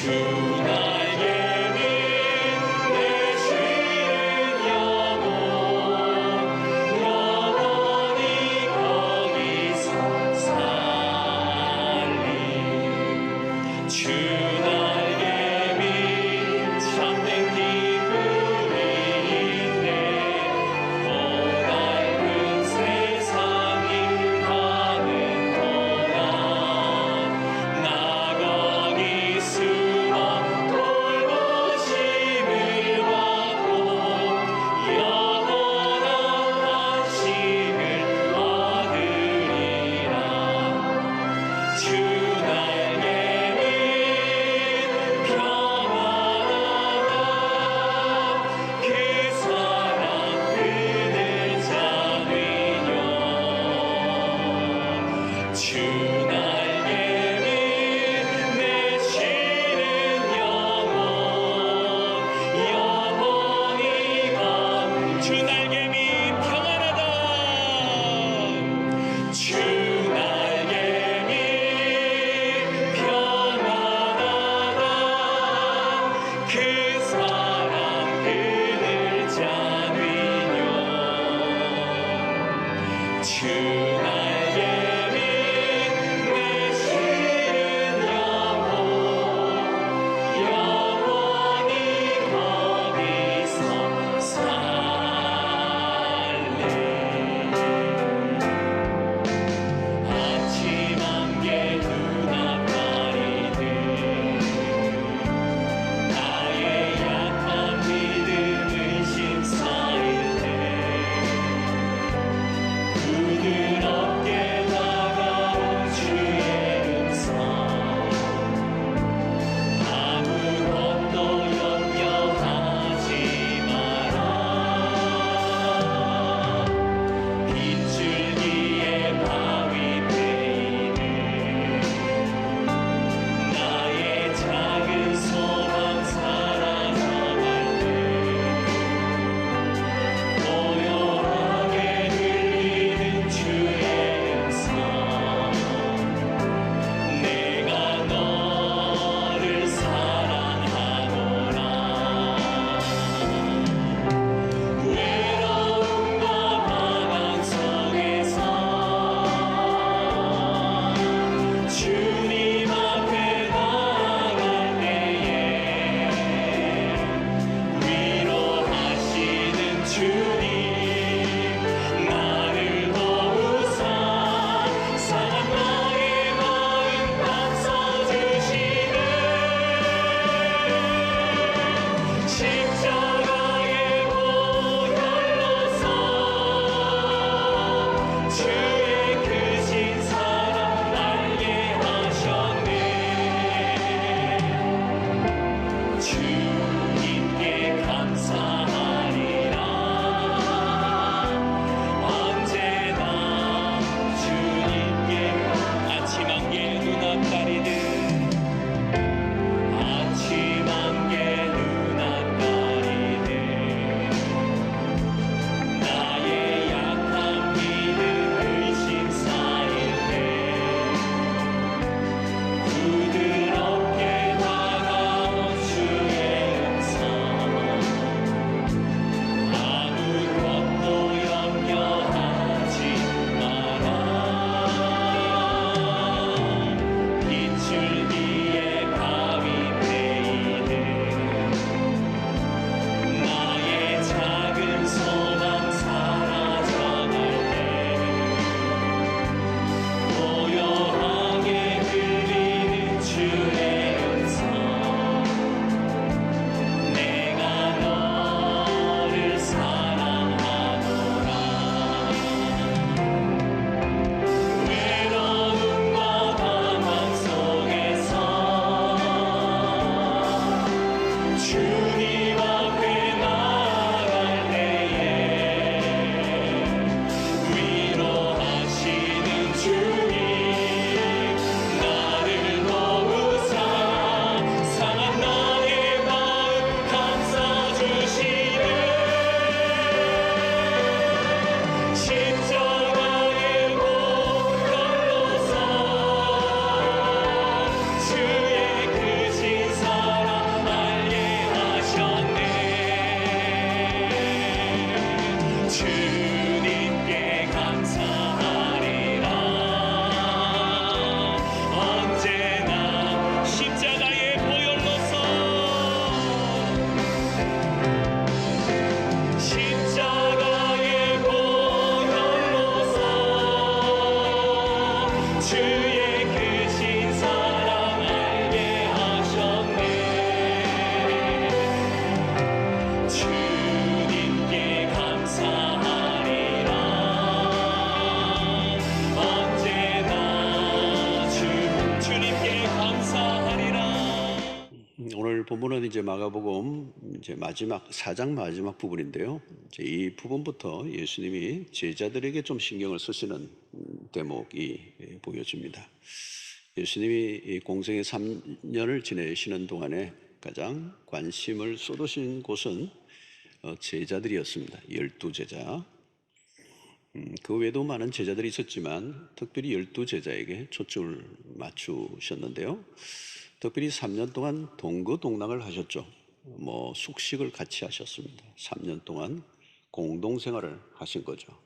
부드럽게 주의 크신 사랑 알게 하셨네. 주님께 감사하리라. 언제나 주님께 감사하리라. 오늘 본문은 이제 마가복음 이제 마지막 4장 마지막 부분인데요. 이제 이 부분부터 예수님이 제자들에게 좀 신경을 쓰시는 대목이 보여집니다. 예수님이 이 공생의 3년을 지내시는 동안에 가장 관심을 쏟으신 곳은 제자들이었습니다. 12제자. 그 외에도 많은 제자들이 있었지만 특별히 12제자에게 초점을 맞추셨는데요. 특별히 3년 동안 동거동락을 하셨죠. 숙식을 같이 하셨습니다. 3년 동안 공동생활을 하신 거죠.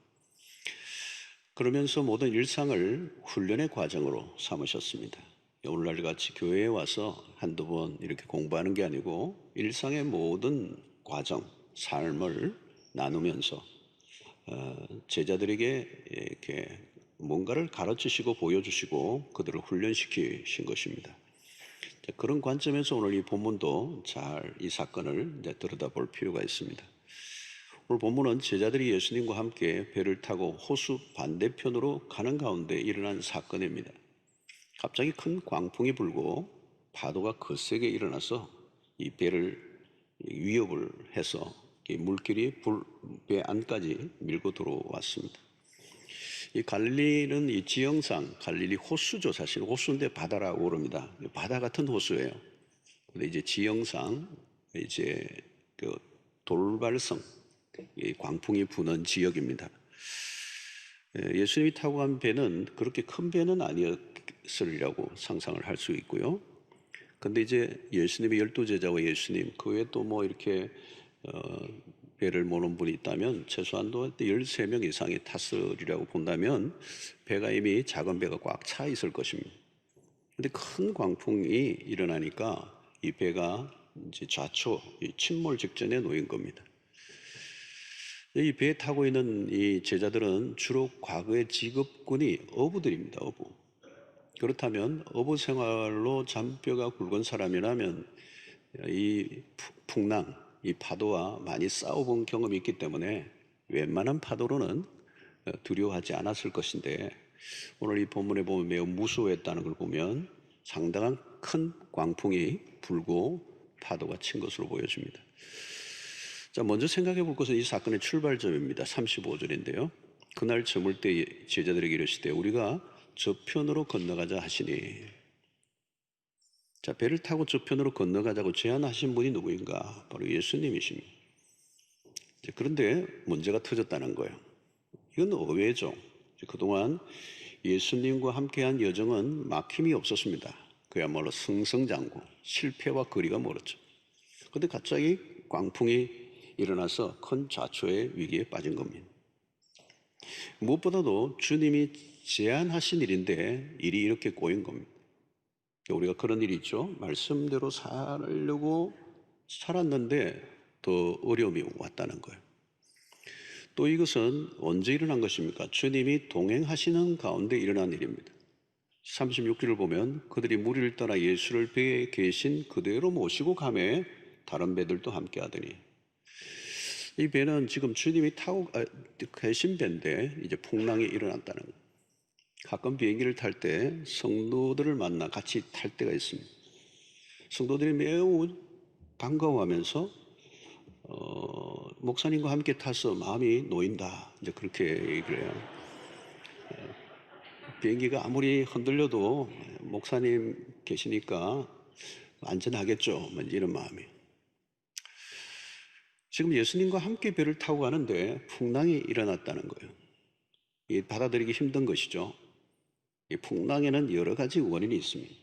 그러면서 모든 일상을 훈련의 과정으로 삼으셨습니다. 오늘날 같이 교회에 와서 한두 번 이렇게 공부하는 게 아니고 일상의 모든 과정, 삶을 나누면서 제자들에게 이렇게 뭔가를 가르치시고 보여주시고 그들을 훈련시키신 것입니다. 그런 관점에서 오늘 이 본문도 잘 이 사건을 들여다볼 필요가 있습니다. 오늘 본문은 제자들이 예수님과 함께 배를 타고 호수 반대편으로 가는 가운데 일어난 사건입니다. 갑자기 큰 광풍이 불고 파도가 거세게 일어나서 이 배를 위협을 해서 이 물길이 배 안까지 밀고 들어왔습니다. 이 갈릴리는 이 지형상 갈릴리 호수죠. 사실 호수인데 바다라고 그럽니다. 바다 같은 호수예요. 근데 이제 지형상 이제 그 돌발성, 이 광풍이 부는 지역입니다. 예수님이 타고 간 배는 그렇게 큰 배는 아니었으리라고 상상을 할 수 있고요. 근데 이제 예수님의 12제자와 예수님, 그 외에 또 이렇게 배를 모는 분이 있다면 최소한도 13명 이상이 탔으리라고 본다면 배가 이미 작은 배가 꽉 차 있을 것입니다. 근데 큰 광풍이 일어나니까 이 배가 이제 좌초, 침몰 직전에 놓인 겁니다. 이 배에 타고 있는 이 제자들은 주로 과거의 직업군이 어부들입니다. 어부. 그렇다면 어부 생활로 잔뼈가 굵은 사람이라면 이 풍랑, 이 파도와 많이 싸워본 경험이 있기 때문에 웬만한 파도로는 두려워하지 않았을 것인데 오늘 이 본문에 보면 매우 무서워했다는 걸 보면 상당한 큰 광풍이 불고 파도가 친 것으로 보여집니다. 자, 먼저 생각해 볼 것은 이 사건의 출발점입니다. 35절인데요. 그날 저물 때 제자들에게 이르시되 우리가 저편으로 건너가자 하시니. 자, 배를 타고 저편으로 건너가자고 제안하신 분이 누구인가? 바로 예수님이십니다. 그런데 문제가 터졌다는 거예요. 이건 의외죠. 그동안 예수님과 함께한 여정은 막힘이 없었습니다. 그야말로 승승장구, 실패와 거리가 멀었죠. 그런데 갑자기 광풍이 일어나서 큰 좌초의 위기에 빠진 겁니다. 무엇보다도 주님이 제안하신 일인데 일이 이렇게 꼬인 겁니다. 우리가 그런 일이 있죠. 말씀대로 살려고 살았는데 더 어려움이 왔다는 거예요. 또 이것은 언제 일어난 것입니까? 주님이 동행하시는 가운데 일어난 일입니다. 36절을 보면 그들이 무리를 따라 예수를 배에 계신 그대로 모시고 가매 다른 배들도 함께 하더니. 이 배는 지금 주님이 타고 계신 배인데 이제 풍랑이 일어났다는 거예요. 가끔 비행기를 탈 때 성도들을 만나 같이 탈 때가 있습니다. 성도들이 매우 반가워하면서 목사님과 함께 타서 마음이 놓인다. 이제 그렇게 얘기를 해요. 비행기가 아무리 흔들려도 목사님 계시니까 안전하겠죠. 이런 마음이. 지금 예수님과 함께 배를 타고 가는데 풍랑이 일어났다는 거예요. 이 받아들이기 힘든 것이죠. 이 풍랑에는 여러 가지 원인이 있습니다.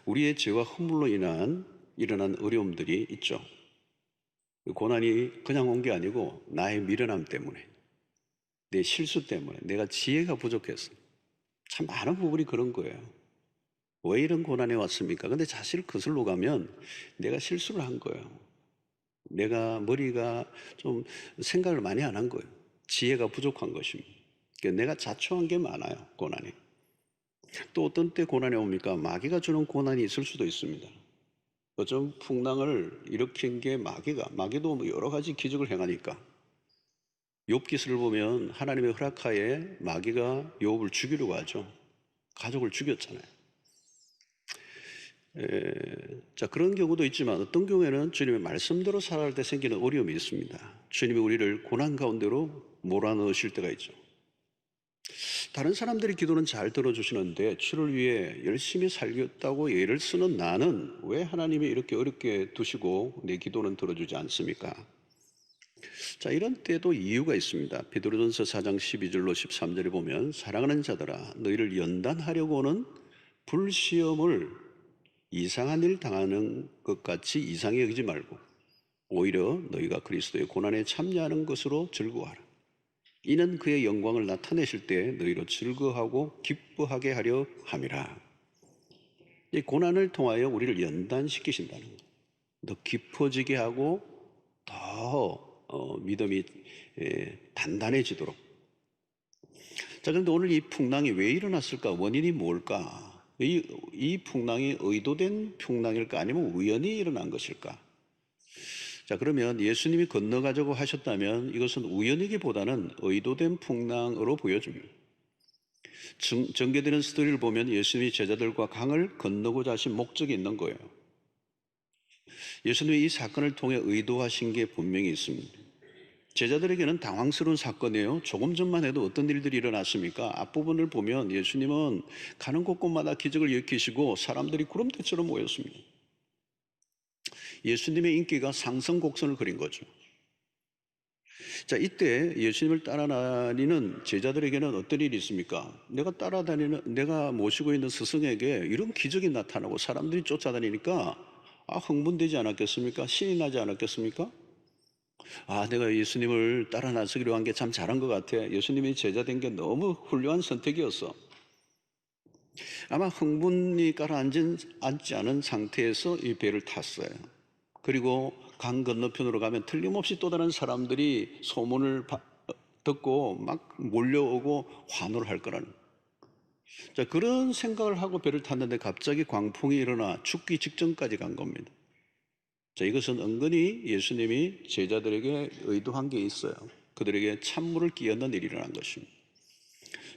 우리의 죄와 허물로 일어난 어려움들이 있죠. 고난이 그냥 온 게 아니고 나의 미련함 때문에, 내 실수 때문에, 내가 지혜가 부족해서 참 많은 부분이 그런 거예요. 왜 이런 고난이 왔습니까? 근데 사실 거슬러 가면 내가 실수를 한 거예요. 내가 머리가 좀 생각을 많이 안 한 거예요. 지혜가 부족한 것입니다. 그러니까 내가 자초한 게 많아요, 고난이. 또 어떤 때 고난이 옵니까? 마귀가 주는 고난이 있을 수도 있습니다. 요즘 풍랑을 일으킨 게 마귀도 뭐 여러 가지 기적을 행하니까. 욥기서를 보면 하나님의 허락하에 마귀가 욥을 죽이려고 하죠. 가족을 죽였잖아요. 자, 그런 경우도 있지만 어떤 경우에는 주님의 말씀대로 살아갈 때 생기는 어려움이 있습니다. 주님이 우리를 고난 가운데로 몰아넣으실 때가 있죠. 다른 사람들이 기도는 잘 들어주시는데 주를 위해 열심히 살겠다고 예를 쓰는 나는 왜 하나님이 이렇게 어렵게 두시고 내 기도는 들어주지 않습니까? 자, 이런 때도 이유가 있습니다. 베드로전서 4장 12절로 13절에 보면 사랑하는 자들아 너희를 연단하려고는 불시험을 이상한 일 당하는 것 같이 이상히 여기지 말고 오히려 너희가 그리스도의 고난에 참여하는 것으로 즐거워하라. 이는 그의 영광을 나타내실 때 너희로 즐거워하고 기뻐하게 하려 함이라. 이 고난을 통하여 우리를 연단시키신다는 것. 더 깊어지게 하고 더 믿음이 단단해지도록. 자, 그런데 오늘 이 풍랑이 왜 일어났을까? 원인이 뭘까? 이 풍랑이 의도된 풍랑일까? 아니면 우연히 일어난 것일까? 자, 그러면 예수님이 건너가자고 하셨다면 이것은 우연이기보다는 의도된 풍랑으로 보여집니다. 전개되는 스토리를 보면 예수님이 제자들과 강을 건너고자 하신 목적이 있는 거예요. 예수님이 이 사건을 통해 의도하신 게 분명히 있습니다. 제자들에게는 당황스러운 사건이에요. 조금 전만 해도 어떤 일들이 일어났습니까? 앞부분을 보면 예수님은 가는 곳곳마다 기적을 일으키시고 사람들이 구름대처럼 모였습니다. 예수님의 인기가 상승곡선을 그린 거죠. 자, 이때 예수님을 따라다니는 제자들에게는 어떤 일이 있습니까? 내가 모시고 있는 스승에게 이런 기적이 나타나고 사람들이 쫓아다니니까 흥분되지 않았겠습니까? 신이 나지 않았겠습니까? 내가 예수님을 따라 나서기로 한 게 참 잘한 것 같아. 예수님이 제자 된 게 너무 훌륭한 선택이었어. 아마 흥분이 가라앉지 않은 상태에서 이 배를 탔어요. 그리고 강 건너편으로 가면 틀림없이 또 다른 사람들이 소문을 듣고 막 몰려오고 환호를 할 거라는. 자, 그런 생각을 하고 배를 탔는데 갑자기 광풍이 일어나 죽기 직전까지 간 겁니다. 자, 이것은 은근히 예수님이 제자들에게 의도한 게 있어요. 그들에게 찬물을 끼얹는 일이 일어난 것입니다.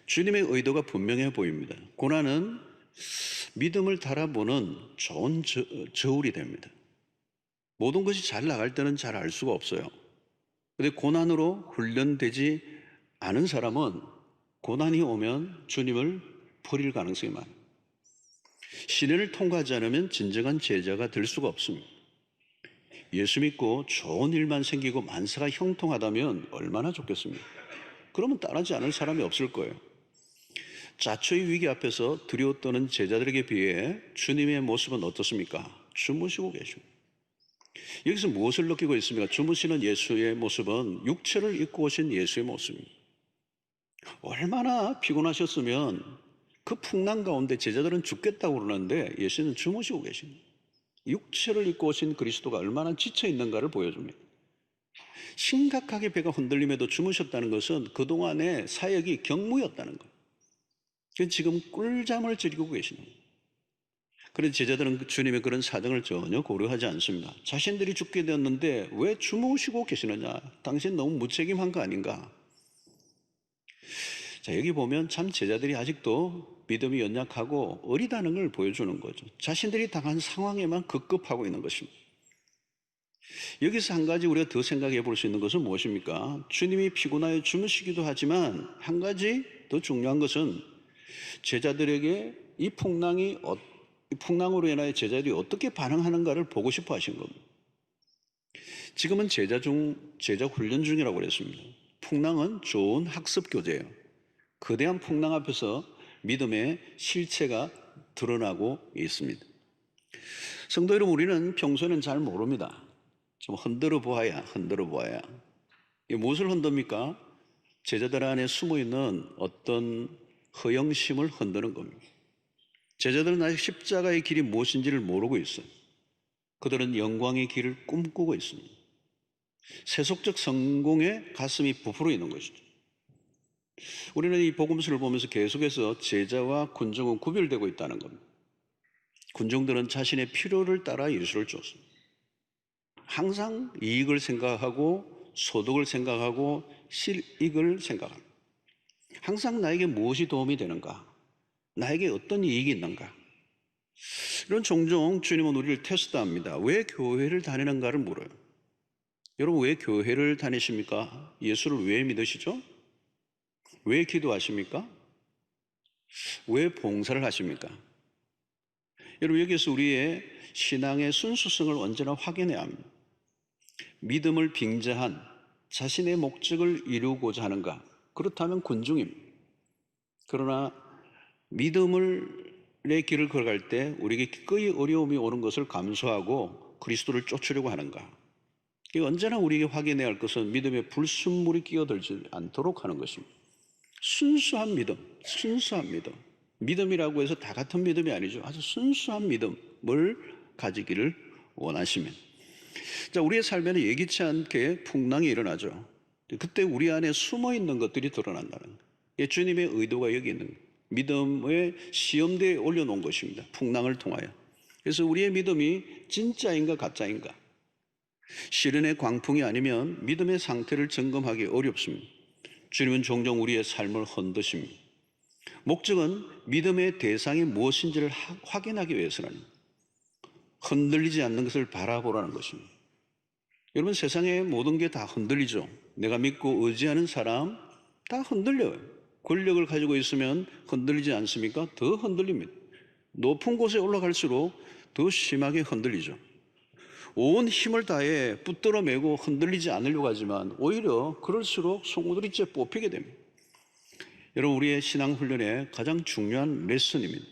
주님의 의도가 분명해 보입니다. 고난은 믿음을 달아보는 좋은 저울이 됩니다. 모든 것이 잘 나갈 때는 잘 알 수가 없어요. 그런데 고난으로 훈련되지 않은 사람은 고난이 오면 주님을 버릴 가능성이 많아요. 시련을 통과하지 않으면 진정한 제자가 될 수가 없습니다. 예수 믿고 좋은 일만 생기고 만사가 형통하다면 얼마나 좋겠습니까? 그러면 따르지 않을 사람이 없을 거예요. 자초의 위기 앞에서 두려워 떠는 제자들에게 비해 주님의 모습은 어떻습니까? 주무시고 계십니다. 여기서 무엇을 느끼고 있습니까? 주무시는 예수의 모습은 육체를 입고 오신 예수의 모습입니다. 얼마나 피곤하셨으면 그 풍랑 가운데 제자들은 죽겠다고 그러는데 예수는 주무시고 계십니다. 육체를 입고 오신 그리스도가 얼마나 지쳐 있는가를 보여줍니다. 심각하게 배가 흔들림에도 주무셨다는 것은 그동안의 사역이 경무였다는 거예요. 지금 꿀잠을 즐기고 계시는 거예요. 그런데 제자들은 주님의 그런 사정을 전혀 고려하지 않습니다. 자신들이 죽게 되었는데 왜 주무시고 계시느냐? 당신 너무 무책임한 거 아닌가? 자, 여기 보면 참 제자들이 아직도 믿음이 연약하고 어리다는 걸 보여주는 거죠. 자신들이 당한 상황에만 급급하고 있는 것입니다. 여기서 한 가지 우리가 더 생각해 볼 수 있는 것은 무엇입니까? 주님이 피곤하여 주무시기도 하지만 한 가지 더 중요한 것은 제자들에게 이 풍랑으로 인하여 제자들이 어떻게 반응하는가를 보고 싶어 하신 겁니다. 지금은 제자 훈련 중이라고 그랬습니다. 풍랑은 좋은 학습 교재예요. 거대한 풍랑 앞에서 믿음의 실체가 드러나고 있습니다. 성도 여러분, 우리는 평소에는 잘 모릅니다. 좀 흔들어 보아야. 무엇을 흔듭니까? 제자들 안에 숨어 있는 어떤 허영심을 흔드는 겁니다. 제자들은 아직 십자가의 길이 무엇인지를 모르고 있어요. 그들은 영광의 길을 꿈꾸고 있습니다. 세속적 성공에 가슴이 부풀어 있는 것이죠. 우리는 이 복음서를 보면서 계속해서 제자와 군중은 구별되고 있다는 겁니다. 군중들은 자신의 필요를 따라 예수를 쫓습니다. 항상 이익을 생각하고 소득을 생각하고 실익을 생각합니다. 항상 나에게 무엇이 도움이 되는가? 나에게 어떤 이익이 있는가? 이런 종종 주님은 우리를 테스트합니다. 왜 교회를 다니는가를 물어요. 여러분, 왜 교회를 다니십니까? 예수를 왜 믿으시죠? 왜 기도하십니까? 왜 봉사를 하십니까? 여러분, 여기서 우리의 신앙의 순수성을 언제나 확인해야 합니다. 믿음을 빙자한 자신의 목적을 이루고자 하는가? 그렇다면 군중입니다. 그러나 믿음의 길을 걸어갈 때 우리에게 기꺼이 어려움이 오는 것을 감수하고 그리스도를 쫓으려고 하는가? 언제나 우리에게 확인해야 할 것은 믿음에 불순물이 끼어들지 않도록 하는 것입니다. 순수한 믿음, 순수한 믿음. 믿음이라고 해서 다 같은 믿음이 아니죠. 아주 순수한 믿음을 가지기를 원하시면. 자, 우리의 삶에는 예기치 않게 풍랑이 일어나죠. 그때 우리 안에 숨어 있는 것들이 드러난다는 거예요. 주님의 의도가 여기 있는 거예요. 믿음의 시험대에 올려놓은 것입니다. 풍랑을 통하여. 그래서 우리의 믿음이 진짜인가 가짜인가. 시련의 광풍이 아니면 믿음의 상태를 점검하기 어렵습니다. 주님은 종종 우리의 삶을 흔드십니다. 목적은 믿음의 대상이 무엇인지를 확인하기 위해서는 흔들리지 않는 것을 바라보라는 것입니다. 여러분, 세상의 모든 게 다 흔들리죠. 내가 믿고 의지하는 사람 다 흔들려요. 권력을 가지고 있으면 흔들리지 않습니까? 더 흔들립니다. 높은 곳에 올라갈수록 더 심하게 흔들리죠. 온 힘을 다해 붙들어 매고 흔들리지 않으려고 하지만 오히려 그럴수록 송두리째 뽑히게 됩니다. 여러분, 우리의 신앙훈련의 가장 중요한 레슨입니다.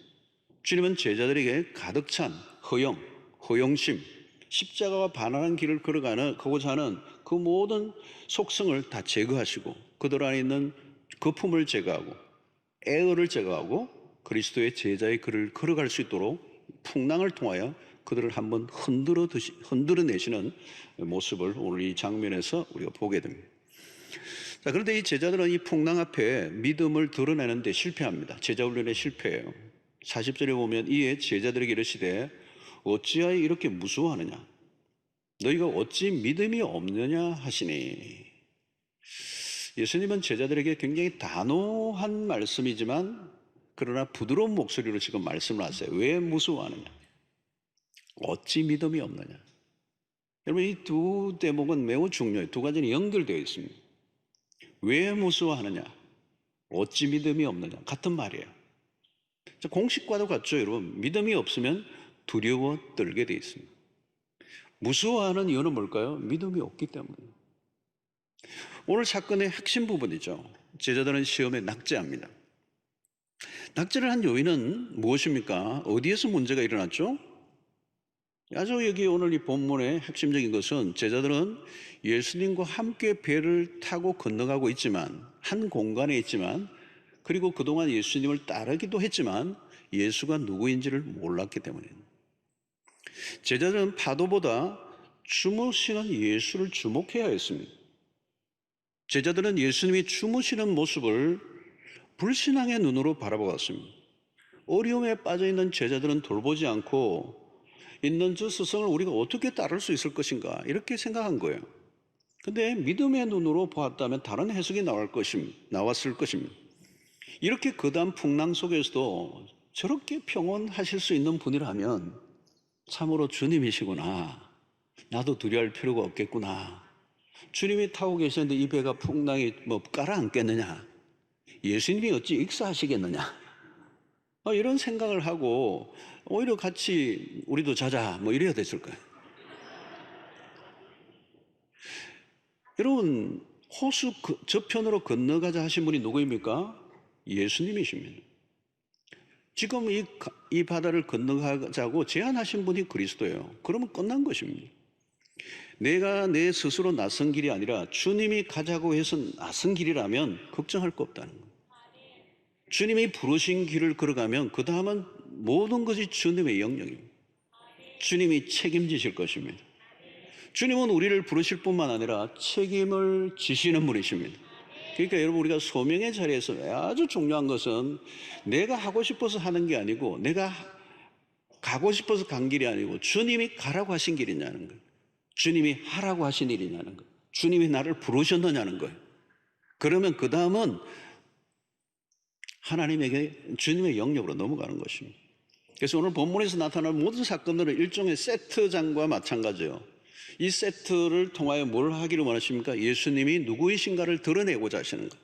주님은 제자들에게 가득 찬 허영, 허영심, 십자가와 반환한 길을 걸어가고자 하는 그 모든 속성을 다 제거하시고 그들 안에 있는 거품을 제거하고 애어를 제거하고 그리스도의 제자의 길을 걸어갈 수 있도록 풍랑을 통하여 그들을 한번 흔들어내시는 모습을 오늘 이 장면에서 우리가 보게 됩니다. 자, 그런데 이 제자들은 이 풍랑 앞에 믿음을 드러내는데 실패합니다. 제자훈련에 실패해요. 40절에 보면 이에 제자들에게 이르시되 어찌하여 이렇게 무서워하느냐? 너희가 어찌 믿음이 없느냐 하시니. 예수님은 제자들에게 굉장히 단호한 말씀이지만 그러나 부드러운 목소리로 지금 말씀을 하세요. 왜 무서워하느냐? 어찌 믿음이 없느냐? 여러분, 이 두 대목은 매우 중요해요. 두 가지는 연결되어 있습니다. 왜 무서워하느냐? 어찌 믿음이 없느냐? 같은 말이에요. 공식과도 같죠, 여러분. 믿음이 없으면 두려워 떨게 되어 있습니다. 무서워하는 이유는 뭘까요? 믿음이 없기 때문이에요. 오늘 사건의 핵심 부분이죠. 제자들은 시험에 낙제합니다. 낙제를 한 요인은 무엇입니까? 어디에서 문제가 일어났죠? 아주 여기 오늘 이 본문의 핵심적인 것은 제자들은 예수님과 함께 배를 타고 건너가고 있지만 한 공간에 있지만 그리고 그동안 예수님을 따르기도 했지만 예수가 누구인지를 몰랐기 때문입니다. 제자들은 파도보다 주무시는 예수를 주목해야 했습니다. 제자들은 예수님이 주무시는 모습을 불신앙의 눈으로 바라보았습니다. 어려움에 빠져있는 제자들은 돌보지 않고 있는 저 스승을 우리가 어떻게 따를 수 있을 것인가 이렇게 생각한 거예요. 근데 믿음의 눈으로 보았다면 다른 해석이 나왔을 것입니다. 이렇게 거대한 풍랑 속에서도 저렇게 평온하실 수 있는 분이라면 참으로 주님이시구나. 나도 두려워할 필요가 없겠구나. 주님이 타고 계시는데 이 배가 풍랑이 깔아앉겠느냐. 예수님이 어찌 익사하시겠느냐. 이런 생각을 하고 오히려 같이 우리도 자자 이래야 됐을 거예요. 여러분, 호수 저편으로 건너가자 하신 분이 누구입니까? 예수님이십니다. 지금 이 바다를 건너가자고 제안하신 분이 그리스도예요. 그러면 끝난 것입니다. 내가 내 스스로 나선 길이 아니라 주님이 가자고 해서 나선 길이라면 걱정할 거 없다는 거예요. 주님이 부르신 길을 걸어가면 그 다음은 모든 것이 주님의 영역입니다. 주님이 책임지실 것입니다. 주님은 우리를 부르실 뿐만 아니라 책임을 지시는 분이십니다. 그러니까 여러분, 우리가 소명의 자리에서 아주 중요한 것은 내가 하고 싶어서 하는 게 아니고, 내가 가고 싶어서 간 길이 아니고, 주님이 가라고 하신 길이냐는 거예요. 주님이 하라고 하신 일이냐는 거예요. 주님이 나를 부르셨느냐는 거예요. 그러면 그 다음은 하나님에게, 주님의 영역으로 넘어가는 것입니다. 그래서 오늘 본문에서 나타나는 모든 사건들은 일종의 세트장과 마찬가지예요. 이 세트를 통하여 뭘 하기를 원하십니까? 예수님이 누구이신가를 드러내고자 하시는 것.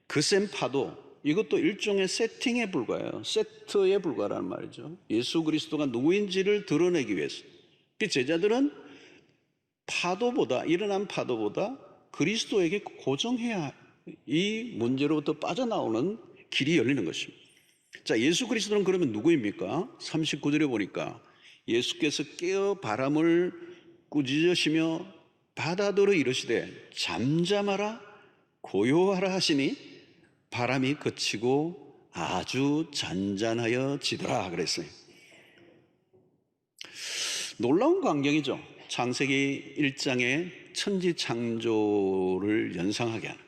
그 셈 파도, 이것도 일종의 세팅에 불과해요. 세트에 불과라는 말이죠. 예수 그리스도가 누구인지를 드러내기 위해서. 그 제자들은 일어난 파도보다 그리스도에게 고정해야 이 문제로부터 빠져나오는 길이 열리는 것입니다. 자, 예수 그리스도는 그러면 누구입니까? 39절에 보니까 예수께서 깨어 바람을 꾸짖으시며 바다더러 이르시되 잠잠하라 고요하라 하시니 바람이 그치고 아주 잔잔하여 지더라 그랬어요. 놀라운 광경이죠. 창세기 1장의 천지 창조를 연상하게 하는,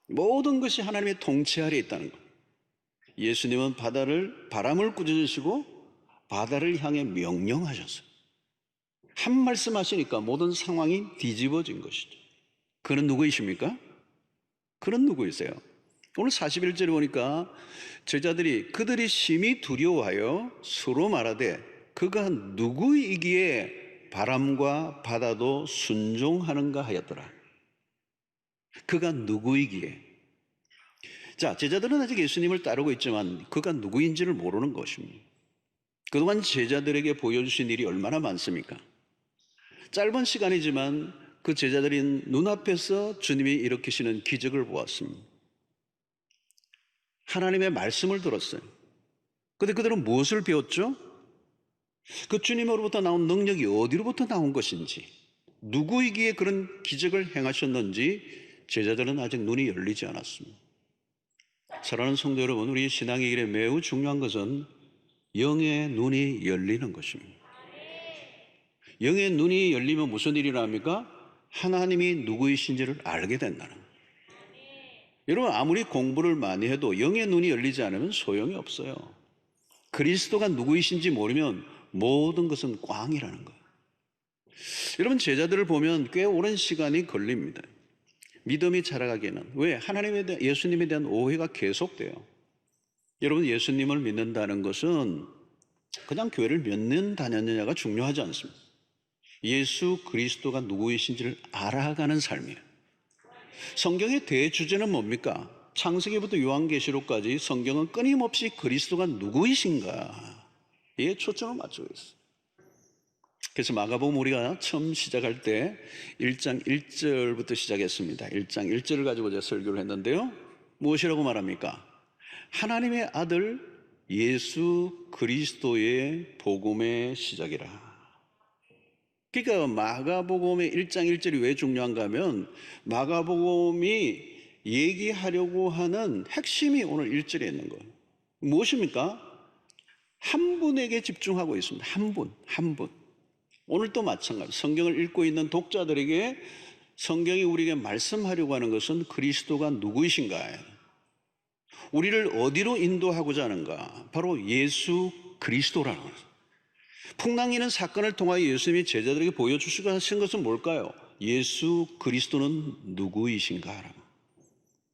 모든 것이 하나님의 통치 아래에 있다는 것. 예수님은 바람을 꾸짖으시고 바다를 향해 명령하셨어요. 한 말씀 하시니까 모든 상황이 뒤집어진 것이죠. 그는 누구이십니까? 그는 누구이세요? 오늘 41절에 보니까 그들이 심히 두려워하여 서로 말하되 그가 누구이기에 바람과 바다도 순종하는가 하였더라. 그가 누구이기에. 자, 제자들은 아직 예수님을 따르고 있지만 그가 누구인지를 모르는 것입니다. 그동안 제자들에게 보여주신 일이 얼마나 많습니까? 짧은 시간이지만 그 제자들인 눈앞에서 주님이 일으키시는 기적을 보았습니다. 하나님의 말씀을 들었어요. 그런데 그들은 무엇을 배웠죠? 그 주님으로부터 나온 능력이 어디로부터 나온 것인지, 누구이기에 그런 기적을 행하셨는지 제자들은 아직 눈이 열리지 않았습니다. 사랑하는 성도 여러분, 우리 신앙의 길에 매우 중요한 것은 영의 눈이 열리는 것입니다. 영의 눈이 열리면 무슨 일이 일어납니까? 하나님이 누구이신지를 알게 된다는 거예요. 여러분, 아무리 공부를 많이 해도 영의 눈이 열리지 않으면 소용이 없어요. 그리스도가 누구이신지 모르면 모든 것은 꽝이라는 거예요. 여러분, 제자들을 보면 꽤 오랜 시간이 걸립니다. 믿음이 자라가기에는. 왜? 예수님에 대한 오해가 계속돼요. 여러분, 예수님을 믿는다는 것은 그냥 교회를 몇 년 다녔느냐가 중요하지 않습니다. 예수 그리스도가 누구이신지를 알아가는 삶이에요. 성경의 대주제는 뭡니까? 창세기부터 요한계시록까지 성경은 끊임없이 그리스도가 누구이신가에 초점을 맞추고 있어요. 그래서 마가복음 우리가 처음 시작할 때 1장 1절부터 시작했습니다. 1장 1절을 가지고 제가 설교를 했는데요. 무엇이라고 말합니까? 하나님의 아들 예수 그리스도의 복음의 시작이라. 그러니까 마가복음의 1장 1절이 왜 중요한가 하면 마가복음이 얘기하려고 하는 핵심이 오늘 1절에 있는 거예요. 무엇입니까? 한 분에게 집중하고 있습니다. 한 분. 오늘도 마찬가지. 성경을 읽고 있는 독자들에게 성경이 우리에게 말씀하려고 하는 것은 그리스도가 누구이신가요? 우리를 어디로 인도하고자 하는가? 바로 예수 그리스도라는 거예요. 풍랑이는 사건을 통하여 예수님이 제자들에게 보여주시고 하신 것은 뭘까요? 예수 그리스도는 누구이신가라고.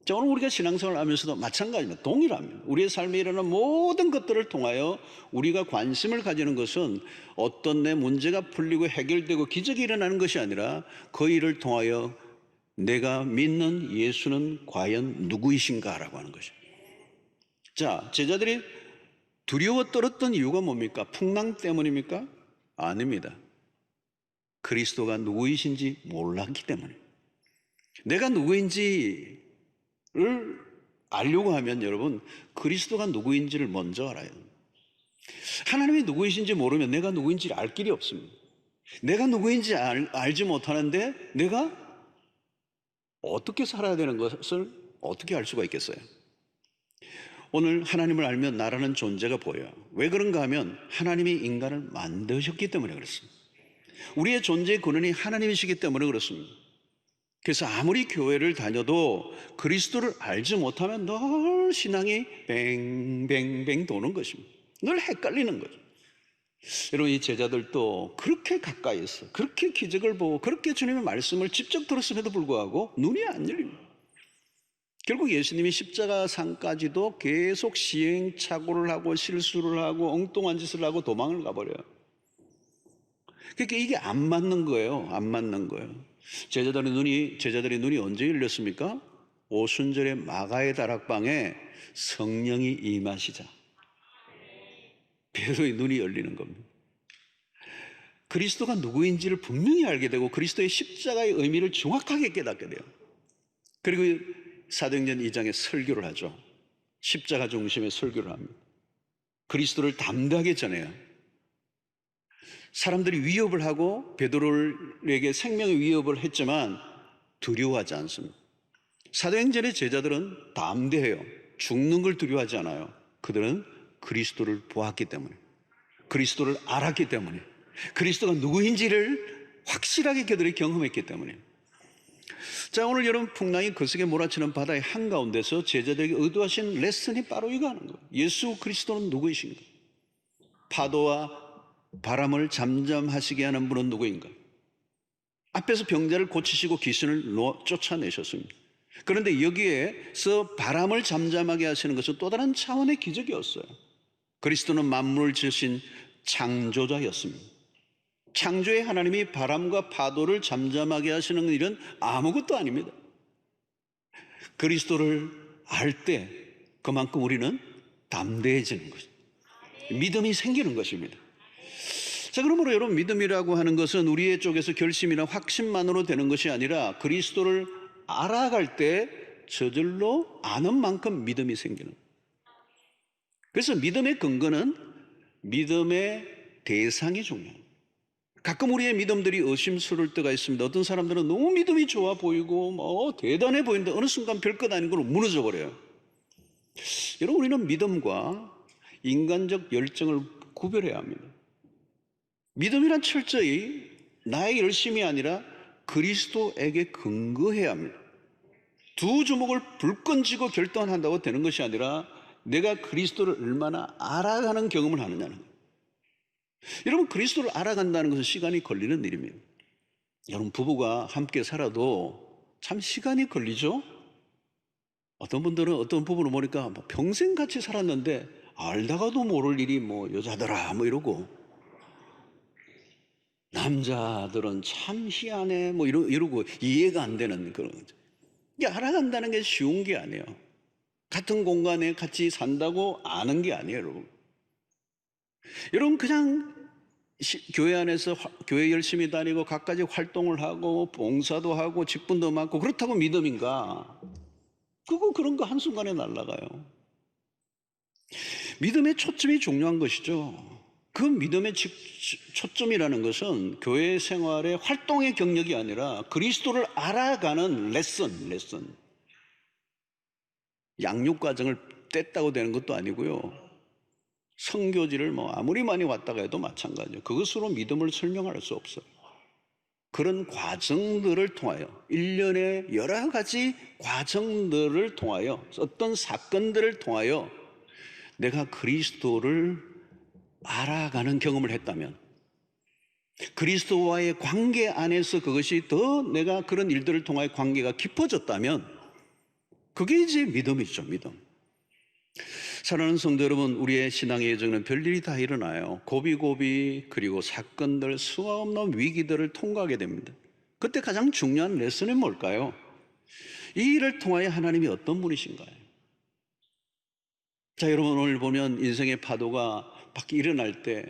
자, 오늘 우리가 신앙생활을 하면서도 마찬가지입니다. 동일합니다. 우리의 삶에 일어나는 모든 것들을 통하여 우리가 관심을 가지는 것은 어떤 내 문제가 풀리고 해결되고 기적이 일어나는 것이 아니라 그 일을 통하여 내가 믿는 예수는 과연 누구이신가라고 하는 것입니다. 자, 제자들이 두려워 떨었던 이유가 뭡니까? 풍랑 때문입니까? 아닙니다. 그리스도가 누구이신지 몰랐기 때문에. 내가 누구인지를 알려고 하면 여러분, 그리스도가 누구인지를 먼저 알아요. 하나님이 누구이신지 모르면 내가 누구인지를 알 길이 없습니다. 내가 누구인지 알지 못하는데 내가 어떻게 살아야 되는 것을 어떻게 알 수가 있겠어요? 오늘 하나님을 알면 나라는 존재가 보여요. 왜 그런가 하면 하나님이 인간을 만드셨기 때문에 그렇습니다. 우리의 존재의 근원이 하나님이시기 때문에 그렇습니다. 그래서 아무리 교회를 다녀도 그리스도를 알지 못하면 늘 신앙이 뱅뱅뱅 도는 것입니다. 늘 헷갈리는 거죠. 여러분, 이 제자들도 그렇게 가까이서 그렇게 기적을 보고 그렇게 주님의 말씀을 직접 들었음에도 불구하고 눈이 안 열립니다. 결국 예수님이 십자가상까지도 계속 시행착오를 하고 실수를 하고 엉뚱한 짓을 하고 도망을 가버려요. 그러니까 이게 안 맞는 거예요. 안 맞는 거예요. 제자들의 눈이 언제 열렸습니까? 오순절에 마가의 다락방에 성령이 임하시자 베드로의 눈이 열리는 겁니다. 그리스도가 누구인지를 분명히 알게 되고 그리스도의 십자가의 의미를 정확하게 깨닫게 돼요. 그리고 사도행전 2장에 설교를 하죠. 십자가 중심의 설교를 합니다. 그리스도를 담대하게 전해요. 사람들이 위협을 하고 베드로에게 생명의 위협을 했지만 두려워하지 않습니다. 사도행전의 제자들은 담대해요. 죽는 걸 두려워하지 않아요. 그들은 그리스도를 보았기 때문에, 그리스도를 알았기 때문에, 그리스도가 누구인지를 확실하게 그들이 경험했기 때문에. 자, 오늘 여러분, 풍랑이 거세게 몰아치는 바다의 한가운데서 제자들에게 의도하신 레슨이 바로 이거 하는 거예요. 예수 그리스도는 누구이신가? 파도와 바람을 잠잠하시게 하는 분은 누구인가? 앞에서 병자를 고치시고 귀신을 쫓아내셨습니다. 그런데 여기에서 바람을 잠잠하게 하시는 것은 또 다른 차원의 기적이었어요. 그리스도는 만물을 지으신 창조자였습니다. 창조의 하나님이 바람과 파도를 잠잠하게 하시는 일은 아무것도 아닙니다. 그리스도를 알 때 그만큼 우리는 담대해지는 것입니다. 믿음이 생기는 것입니다. 자, 그러므로 여러분, 믿음이라고 하는 것은 우리의 쪽에서 결심이나 확신만으로 되는 것이 아니라 그리스도를 알아갈 때 저절로 아는 만큼 믿음이 생기는 거예요. 그래서 믿음의 근거는 믿음의 대상이 중요해요. 가끔 우리의 믿음들이 의심스러울 때가 있습니다. 어떤 사람들은 너무 믿음이 좋아 보이고 대단해 보이는데 어느 순간 별것 아닌 걸로 무너져 버려요. 여러분, 우리는 믿음과 인간적 열정을 구별해야 합니다. 믿음이란 철저히 나의 열심이 아니라 그리스도에게 근거해야 합니다. 두 주먹을 불끈 쥐고 결단한다고 되는 것이 아니라 내가 그리스도를 얼마나 알아가는 경험을 하느냐는 거예요. 여러분, 그리스도를 알아간다는 것은 시간이 걸리는 일입니다. 여러분, 부부가 함께 살아도 참 시간이 걸리죠? 어떤 분들은 어떤 부부를 보니까 평생 같이 살았는데 알다가도 모를 일이 여자더라 이러고, 남자들은 참 희한해 이러고 이해가 안 되는 그런 거죠. 이게 알아간다는 게 쉬운 게 아니에요. 같은 공간에 같이 산다고 아는 게 아니에요, 여러분. 여러분, 그냥 교회 안에서 교회 열심히 다니고 갖가지 활동을 하고 봉사도 하고 직분도 많고 그렇다고 믿음인가? 그런 거 한순간에 날아가요. 믿음의 초점이 중요한 것이죠. 그 믿음의 초점이라는 것은 교회 생활의 활동의 경력이 아니라 그리스도를 알아가는 레슨. 양육 과정을 뗐다고 되는 것도 아니고요. 선교지를 아무리 많이 왔다가 해도 마찬가지예요. 그것으로 믿음을 설명할 수 없어요. 그런 과정들을 통하여, 일련의 여러 가지 과정들을 통하여, 어떤 사건들을 통하여 내가 그리스도를 알아가는 경험을 했다면, 그리스도와의 관계 안에서 그것이 더 내가 그런 일들을 통하여 관계가 깊어졌다면 그게 이제 믿음이죠, 믿음. 사랑하는 성도 여러분, 우리의 신앙의 여정은 별일이 다 일어나요. 고비고비, 그리고 사건들, 수없는 위기들을 통과하게 됩니다. 그때 가장 중요한 레슨은 뭘까요? 이 일을 통하여 하나님이 어떤 분이신가요? 자, 여러분, 오늘 보면 인생의 파도가 밖에 일어날 때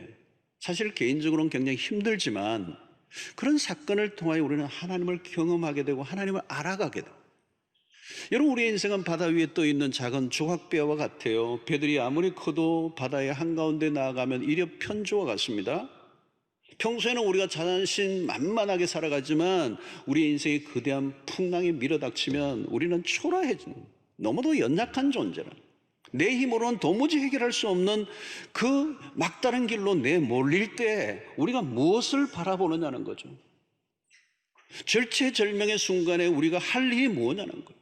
사실 개인적으로는 굉장히 힘들지만 그런 사건을 통하여 우리는 하나님을 경험하게 되고 하나님을 알아가게 돼요. 여러분, 우리의 인생은 바다 위에 떠 있는 작은 조각배와 같아요. 배들이 아무리 커도 바다의 한가운데 나아가면 이려 편조와 같습니다. 평소에는 우리가 자신만만하게 살아가지만 우리의 인생이 거대한 풍랑이 밀어닥치면 우리는 초라해지는, 너무도 연약한 존재라. 내 힘으로는 도무지 해결할 수 없는 그 막다른 길로 내몰릴 때 우리가 무엇을 바라보느냐는 거죠. 절체절명의 순간에 우리가 할 일이 뭐냐는 거예요.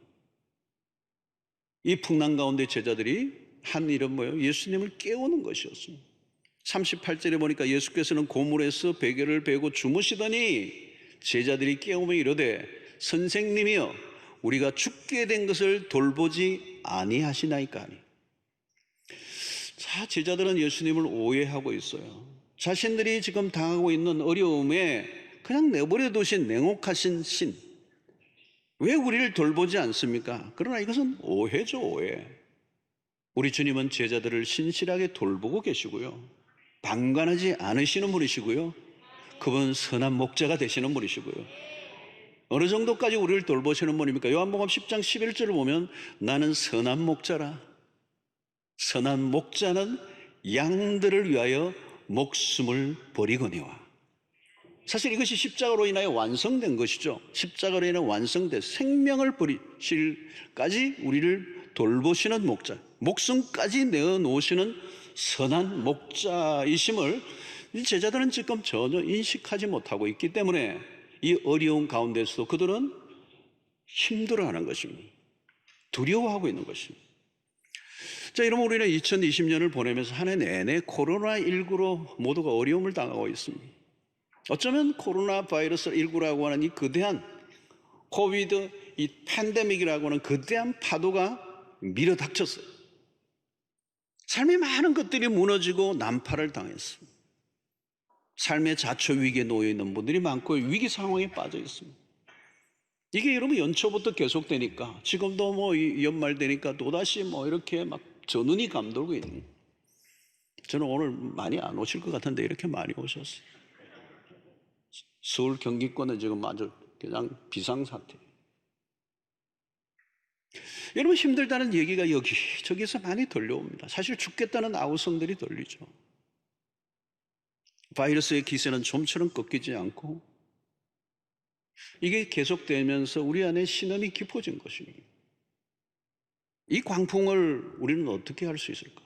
이 풍랑 가운데 제자들이 한 일은 뭐예요? 예수님을 깨우는 것이었어요. 38절에 보니까 예수께서는 고물에서 베개를 베고 주무시더니 제자들이 깨우며 이르되 선생님이여 우리가 죽게 된 것을 돌보지 아니하시나이까 하니. 자, 제자들은 예수님을 오해하고 있어요. 자신들이 지금 당하고 있는 어려움에 그냥 내버려 두신 냉혹하신 신, 왜 우리를 돌보지 않습니까? 그러나 이것은 오해죠, 오해. 우리 주님은 제자들을 신실하게 돌보고 계시고요, 방관하지 않으시는 분이시고요, 그분은 선한 목자가 되시는 분이시고요. 어느 정도까지 우리를 돌보시는 분입니까? 요한복음 10장 11절을 보면 나는 선한 목자라. 선한 목자는 양들을 위하여 목숨을 버리거니와. 사실 이것이 십자가로 인하여 완성된 것이죠. 십자가로 인하여 완성된 생명을 버리실까지 우리를 돌보시는 목자, 목숨까지 내어놓으시는 선한 목자이심을 이 제자들은 지금 전혀 인식하지 못하고 있기 때문에 이 어려운 가운데서도 그들은 힘들어하는 것입니다. 두려워하고 있는 것입니다. 자, 여러분, 우리는 2020년을 보내면서 한 해 내내 코로나19로 모두가 어려움을 당하고 있습니다. 어쩌면 코로나 바이러스 19라고 하는 이 거대한 코비드, 이 팬데믹이라고 하는 거대한 파도가 밀어닥쳤어요. 삶의 많은 것들이 무너지고 난파를 당했습니다. 삶의 자초 위기에 놓여 있는 분들이 많고 위기 상황에 빠져 있습니다. 이게 여러분 연초부터 계속되니까 지금도 뭐 연말 되니까 또다시 뭐 이렇게 막 전운이 감돌고 있는 거예요. 저는 오늘 많이 안 오실 것 같은데 이렇게 많이 오셨어요. 서울 경기권은 지금 아주 그냥 비상사태. 여러분, 힘들다는 얘기가 여기저기서 많이 들려옵니다. 사실 죽겠다는 아우성들이 들리죠. 바이러스의 기세는 좀처럼 꺾이지 않고 이게 계속되면서 우리 안에 신음이 깊어진 것입니다. 이 광풍을 우리는 어떻게 할 수 있을까?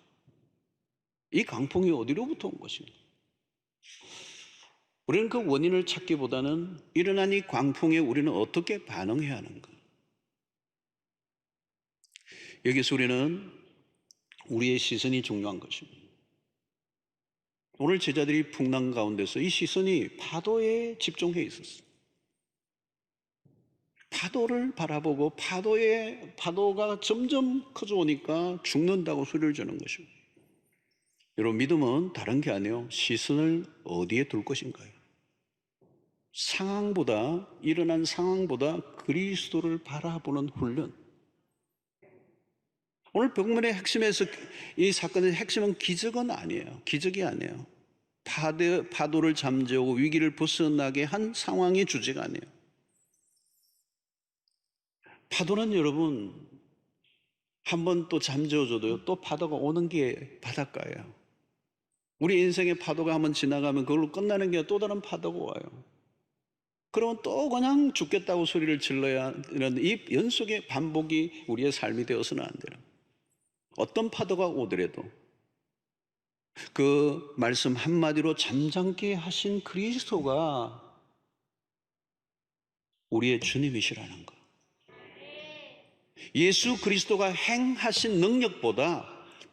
이 광풍이 어디로부터 온 것입니까? 우리는 그 원인을 찾기보다는 일어난 이 광풍에 우리는 어떻게 반응해야 하는가? 여기서 우리는 우리의 시선이 중요한 것입니다. 오늘 제자들이 풍랑 가운데서 이 시선이 파도에 집중해 있었어요. 파도를 바라보고 파도가 점점 커져 오니까 죽는다고 소리를 지르는 것입니다. 여러분, 믿음은 다른 게 아니에요. 시선을 어디에 둘 것인가요? 일어난 상황보다 그리스도를 바라보는 훈련. 오늘 본문의 핵심에서 이 사건의 핵심은 기적은 아니에요. 기적이 아니에요. 파도를 잠재우고 위기를 벗어나게 한 상황이 주제가 아니에요. 파도는 여러분 한 번 또 잠재워줘도요, 또 파도가 오는 게 바닷가예요. 우리 인생의 파도가 한번 지나가면 그걸로 끝나는 게 또 다른 파도가 와요. 그러면 또 그냥 죽겠다고 소리를 질러야 하는 이 연속의 반복이 우리의 삶이 되어서는 안 돼요. 어떤 파도가 오더라도 그 말씀 한마디로 잠잠게 하신 그리스도가 우리의 주님이시라는 것. 예수 그리스도가 행하신 능력보다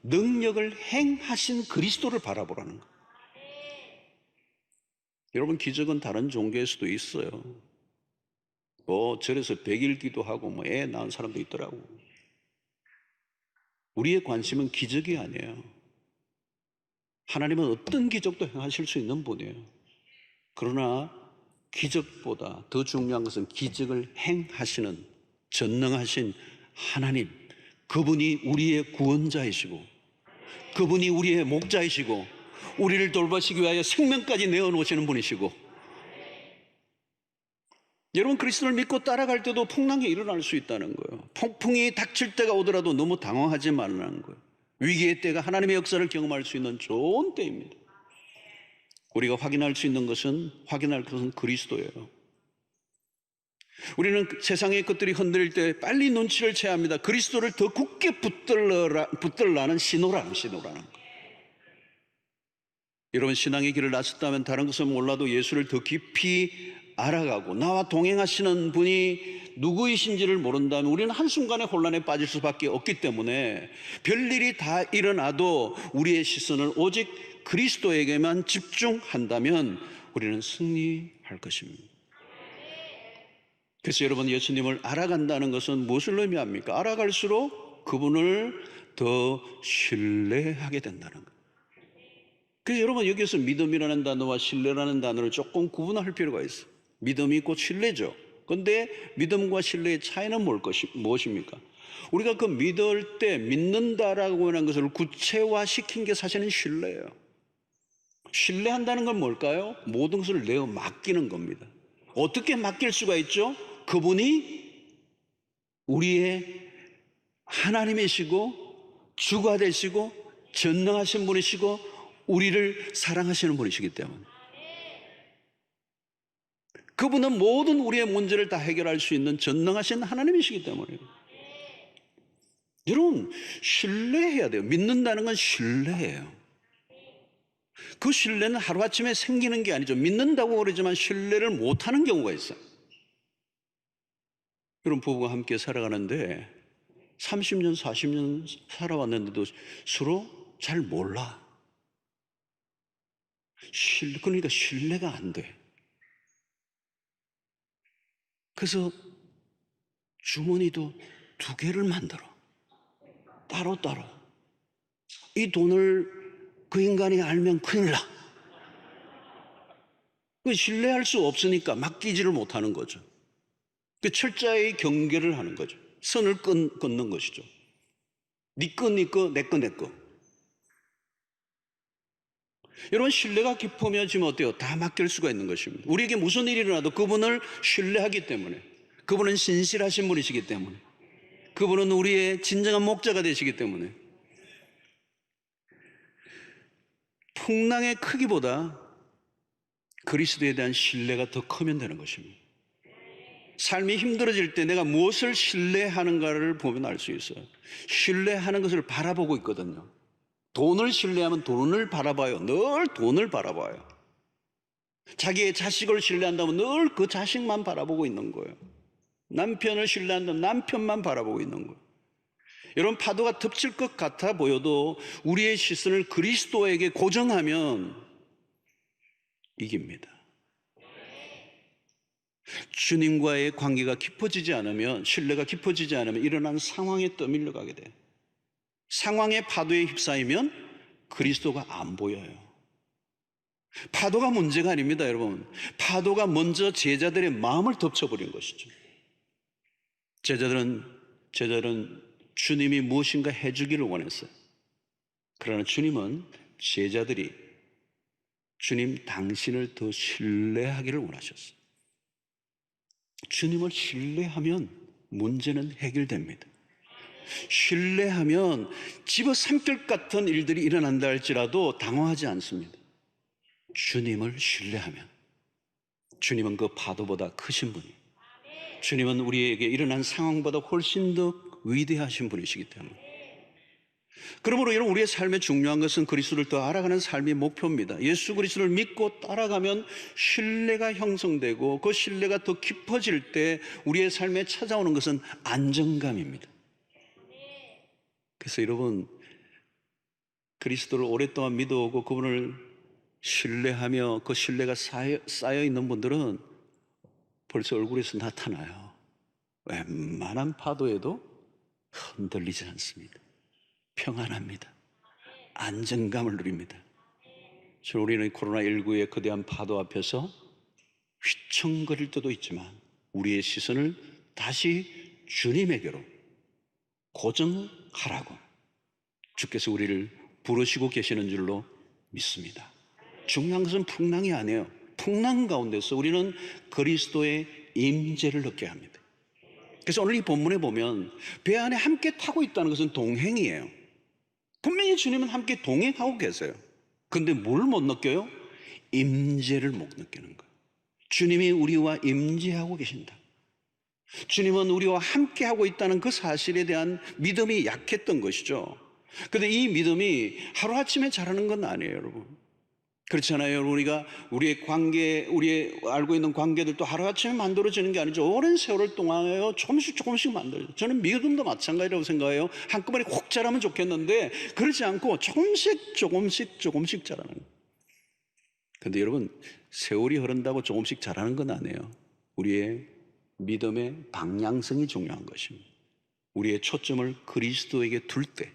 능력을 행하신 그리스도를 바라보라는 것. 여러분, 기적은 다른 종교에서도 있어요. 절에서 100일 기도하고 애 낳은 사람도 있더라고. 우리의 관심은 기적이 아니에요. 하나님은 어떤 기적도 행하실 수 있는 분이에요. 그러나 기적보다 더 중요한 것은 기적을 행하시는 전능하신 하나님, 그분이 우리의 구원자이시고 그분이 우리의 목자이시고 우리를 돌보시기 위하여 생명까지 내어놓으시는 분이시고, 여러분, 그리스도를 믿고 따라갈 때도 풍랑이 일어날 수 있다는 거예요. 폭풍이 닥칠 때가 오더라도 너무 당황하지 말라는 거예요. 위기의 때가 하나님의 역사를 경험할 수 있는 좋은 때입니다. 우리가 확인할 것은 그리스도예요. 우리는 세상의 것들이 흔들릴 때 빨리 눈치를 채야 합니다. 그리스도를 더 굳게 붙들라는 신호라는 거예요. 여러분, 신앙의 길을 나섰다면 다른 것은 몰라도 예수를 더 깊이 알아가고 나와 동행하시는 분이 누구이신지를 모른다면 우리는 한순간에 혼란에 빠질 수밖에 없기 때문에 별일이 다 일어나도 우리의 시선을 오직 그리스도에게만 집중한다면 우리는 승리할 것입니다. 그래서 여러분, 예수님을 알아간다는 것은 무엇을 의미합니까? 알아갈수록 그분을 더 신뢰하게 된다는 것. 그래서 여러분, 여기서 믿음이라는 단어와 신뢰라는 단어를 조금 구분할 필요가 있어요. 믿음이 곧 신뢰죠. 그런데 믿음과 신뢰의 차이는 무엇입니까? 우리가 그 믿을 때 믿는다라고 하는 것을 구체화시킨 게 사실은 신뢰예요. 신뢰한다는 건 뭘까요? 모든 것을 내어 맡기는 겁니다. 어떻게 맡길 수가 있죠? 그분이 우리의 하나님이시고 주가 되시고 전능하신 분이시고 우리를 사랑하시는 분이시기 때문에, 그분은 모든 우리의 문제를 다 해결할 수 있는 전능하신 하나님이시기 때문에 여러분, 신뢰해야 돼요. 믿는다는 건 신뢰예요. 그 신뢰는 하루아침에 생기는 게 아니죠. 믿는다고 그러지만 신뢰를 못하는 경우가 있어요. 여러분, 부부가 함께 살아가는데 30년, 40년 살아왔는데도 서로 잘 몰라. 그러니까 신뢰가 안 돼. 그래서 주머니도 2개를 만들어. 따로따로. 이 돈을 그 인간이 알면 큰일 나. 신뢰할 수 없으니까 맡기지를 못하는 거죠. 철저히 경계를 하는 거죠. 선을 끊는 것이죠. 네 거, 네 거, 내 거, 내 거. 여러분, 신뢰가 깊으면 지금 어때요? 다 맡길 수가 있는 것입니다. 우리에게 무슨 일이 일어나도 그분을 신뢰하기 때문에, 그분은 신실하신 분이시기 때문에, 그분은 우리의 진정한 목자가 되시기 때문에 풍랑의 크기보다 그리스도에 대한 신뢰가 더 크면 되는 것입니다. 삶이 힘들어질 때 내가 무엇을 신뢰하는가를 보면 알 수 있어요. 신뢰하는 것을 바라보고 있거든요. 돈을 신뢰하면 돈을 바라봐요. 늘 돈을 바라봐요. 자기의 자식을 신뢰한다면 늘 그 자식만 바라보고 있는 거예요. 남편을 신뢰한다면 남편만 바라보고 있는 거예요. 여러분, 파도가 덮칠 것 같아 보여도 우리의 시선을 그리스도에게 고정하면 이깁니다. 주님과의 관계가 깊어지지 않으면, 신뢰가 깊어지지 않으면 일어난 상황에 떠밀려가게 돼요. 상황의 파도에 휩싸이면 그리스도가 안 보여요. 파도가 문제가 아닙니다, 여러분. 파도가 먼저 제자들의 마음을 덮쳐버린 것이죠. 제자들은 주님이 무엇인가 해주기를 원했어요. 그러나 주님은 제자들이 주님 당신을 더 신뢰하기를 원하셨어요. 주님을 신뢰하면 문제는 해결됩니다. 신뢰하면 집어삼킬 같은 일들이 일어난다 할지라도 당황하지 않습니다. 주님을 신뢰하면, 주님은 그 파도보다 크신 분이에요. 주님은 우리에게 일어난 상황보다 훨씬 더 위대하신 분이시기 때문에, 그러므로 여러분, 우리의 삶에 중요한 것은 그리스도를 더 알아가는 삶이 목표입니다. 예수 그리스도를 믿고 따라가면 신뢰가 형성되고 그 신뢰가 더 깊어질 때 우리의 삶에 찾아오는 것은 안정감입니다. 그래서 여러분, 그리스도를 오랫동안 믿어오고 그분을 신뢰하며 그 신뢰가 쌓여 있는 분들은 벌써 얼굴에서 나타나요. 웬만한 파도에도 흔들리지 않습니다. 평안합니다. 안정감을 누립니다. 우리는 코로나19의 거대한 파도 앞에서 휘청거릴 때도 있지만 우리의 시선을 다시 주님에게로 고정하라고 주께서 우리를 부르시고 계시는 줄로 믿습니다. 중요한 것은 풍랑이 아니에요. 풍랑 가운데서 우리는 그리스도의 임재를 느껴야 합니다. 그래서 오늘 이 본문에 보면 배 안에 함께 타고 있다는 것은 동행이에요. 분명히 주님은 함께 동행하고 계세요. 그런데 뭘 못 느껴요? 임재를 못 느끼는 거예요. 주님이 우리와 임재하고 계신다. 주님은 우리와 함께 하고 있다는 그 사실에 대한 믿음이 약했던 것이죠. 그런데 이 믿음이 하루아침에 자라는 건 아니에요, 여러분. 그렇잖아요. 우리가 우리의 관계, 우리의 알고 있는 관계들도 하루아침에 만들어지는 게 아니죠. 오랜 세월을 동안에요. 조금씩 만들어요. 저는 믿음도 마찬가지라고 생각해요. 한꺼번에 확 자라면 좋겠는데 그렇지 않고 조금씩 자라는 거예요. 근데 여러분, 세월이 흐른다고 조금씩 자라는 건 아니에요. 우리의 믿음의 방향성이 중요한 것입니다. 우리의 초점을 그리스도에게 둘 때,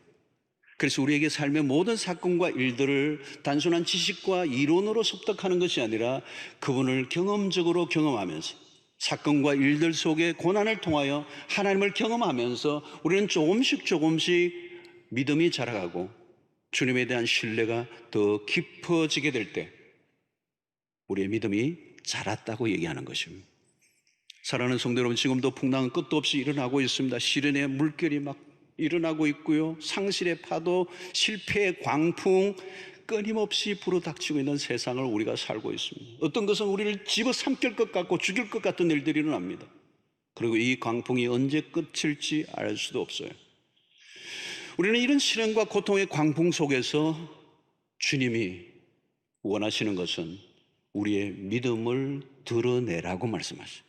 그래서 우리에게 삶의 모든 사건과 일들을 단순한 지식과 이론으로 습득하는 것이 아니라 그분을 경험적으로 경험하면서 사건과 일들 속에 고난을 통하여 하나님을 경험하면서 우리는 조금씩 믿음이 자라가고 주님에 대한 신뢰가 더 깊어지게 될 때 우리의 믿음이 자랐다고 얘기하는 것입니다. 사랑하는 성도 여러분, 지금도 풍랑은 끝도 없이 일어나고 있습니다. 시련의 물결이 막 일어나고 있고요. 상실의 파도, 실패의 광풍, 끊임없이 불어닥치고 있는 세상을 우리가 살고 있습니다. 어떤 것은 우리를 집어삼킬 것 같고 죽일 것 같은 일들이 일어납니다. 그리고 이 광풍이 언제 끝일지 알 수도 없어요. 우리는 이런 시련과 고통의 광풍 속에서 주님이 원하시는 것은 우리의 믿음을 드러내라고 말씀하시죠.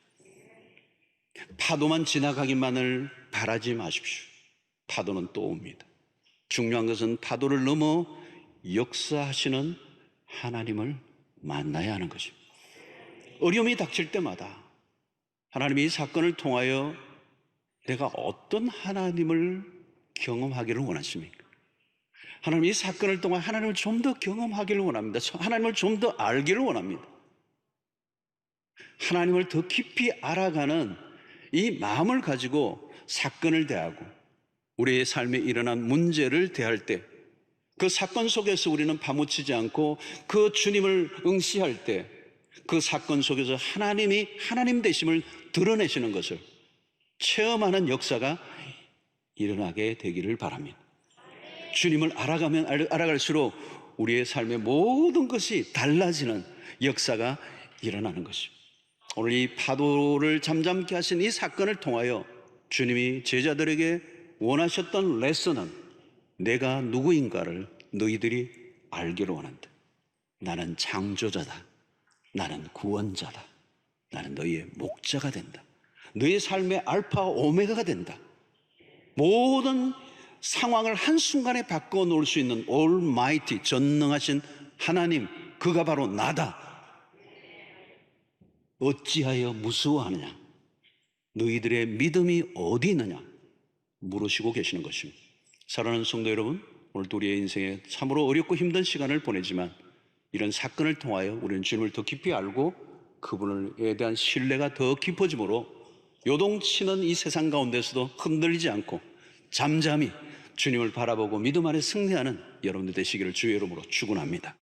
파도만 지나가기만을 바라지 마십시오. 파도는 또 옵니다. 중요한 것은 파도를 넘어 역사하시는 하나님을 만나야 하는 것입니다. 어려움이 닥칠 때마다 하나님이 이 사건을 통하여 내가 어떤 하나님을 경험하기를 원하십니까? 하나님이 이 사건을 통해 하나님을 좀 더 경험하기를 원합니다. 하나님을 좀 더 알기를 원합니다. 하나님을 더 깊이 알아가는 이 마음을 가지고 사건을 대하고 우리의 삶에 일어난 문제를 대할 때 그 사건 속에서 우리는 파묻히지 않고 그 주님을 응시할 때 그 사건 속에서 하나님이 하나님 되심을 드러내시는 것을 체험하는 역사가 일어나게 되기를 바랍니다. 주님을 알아가면 알아갈수록 우리의 삶의 모든 것이 달라지는 역사가 일어나는 것입니다. 오늘 이 파도를 잠잠케 하신 이 사건을 통하여 주님이 제자들에게 원하셨던 레슨은 내가 누구인가를 너희들이 알기를 원한다. 나는 창조자다. 나는 구원자다. 나는 너희의 목자가 된다. 너희의 삶의 알파 오메가가 된다. 모든 상황을 한순간에 바꿔 놓을 수 있는 올마이티, 전능하신 하나님, 그가 바로 나다. 어찌하여 무서워하느냐? 너희들의 믿음이 어디 있느냐? 물으시고 계시는 것입니다. 사랑하는 성도 여러분, 오늘도 우리의 인생에 참으로 어렵고 힘든 시간을 보내지만 이런 사건을 통하여 우리는 주님을 더 깊이 알고 그분에 대한 신뢰가 더 깊어지므로 요동치는 이 세상 가운데서도 흔들리지 않고 잠잠히 주님을 바라보고 믿음 안에 승리하는 여러분들 되시기를 주의 이름으로 축원합니다.